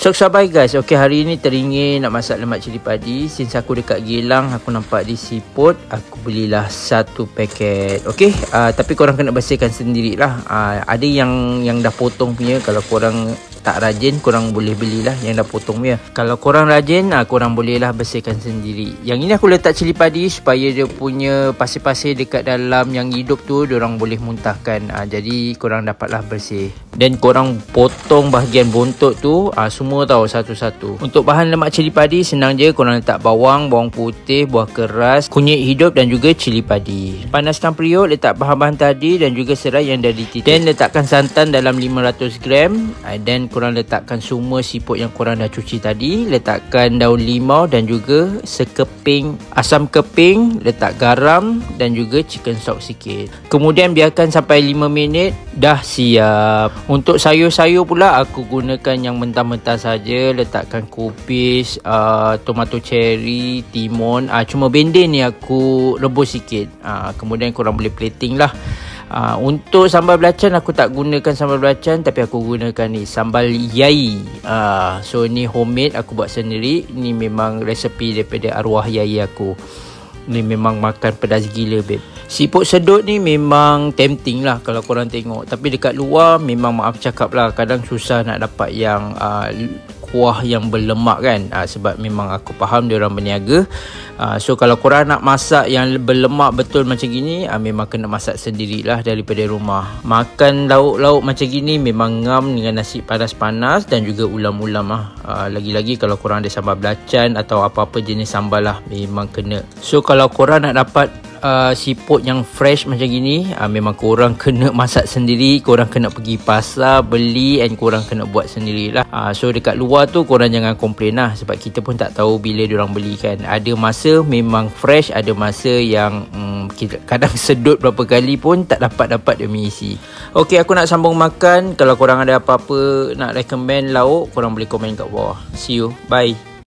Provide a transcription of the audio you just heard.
So sabar guys, okay, hari ni teringin nak masak lemak cili padi. Since aku dekat Geylang, aku nampak di Seaport, aku belilah 1 paket. Okay, tapi korang kena bersihkan sendirilah. Ada yang dah potong punya. Kalau korang tak rajin, korang boleh belilah yang dah potong punya. Kalau korang rajin, korang bolehlah bersihkan sendiri. Yang ini aku letak cili padi supaya dia punya pasir-pasir dekat dalam yang hidup tu diorang boleh muntahkan. Jadi korang dapatlah bersih. Dan korang potong bahagian bontot tu semua tahu satu-satu. Untuk bahan lemak cili padi senang je. Korang letak bawang, bawang putih, buah keras, kunyit hidup dan juga cili padi. Panaskan periuk, letak bahan-bahan tadi dan juga serai yang dah dititik. Dan letakkan santan dalam 500 gram. Dan korang letakkan semua siput yang korang dah cuci tadi. Letakkan daun limau dan juga sekeping asam keping. Letak garam dan juga chicken stock sikit. Kemudian biarkan sampai 5 minit. Dah siap. Untuk sayur-sayur pula aku gunakan yang mentah-mentah saja. Letakkan kubis, tomato cherry, timun. Cuma benden ni aku rebus sikit. Kemudian korang boleh plating lah. Untuk sambal belacan aku tak gunakan sambal belacan, tapi aku gunakan ni sambal yai. So ni homemade, aku buat sendiri. Ni memang resepi daripada arwah yai aku. Ni memang makan pedas gila babe. Siput sedut ni memang tempting lah kalau korang tengok. Tapi dekat luar memang maaf cakap lah, kadang susah nak dapat yang kuah yang berlemak kan. Sebab memang aku faham dia orang berniaga. So kalau korang nak masak yang berlemak betul macam gini, memang kena masak sendirilah daripada rumah. Makan lauk-lauk macam gini memang ngam dengan nasi panas-panas dan juga ulam-ulam lah. Lagi-lagi kalau korang ada sambal belacan atau apa-apa jenis sambal lah, memang kena. So kalau korang nak dapat siput yang fresh macam gini, memang korang kena masak sendiri. Korang kena pergi pasar beli and korang kena buat sendirilah. So dekat luar tu korang jangan komplain lah, sebab kita pun tak tahu bila diorang beli kan. Ada masa memang fresh, ada masa yang kadang sedut berapa kali pun tak dapat dia mengisi. Okay, aku nak sambung makan. Kalau korang ada apa-apa nak recommend lauk, korang boleh komen kat bawah. See you, bye.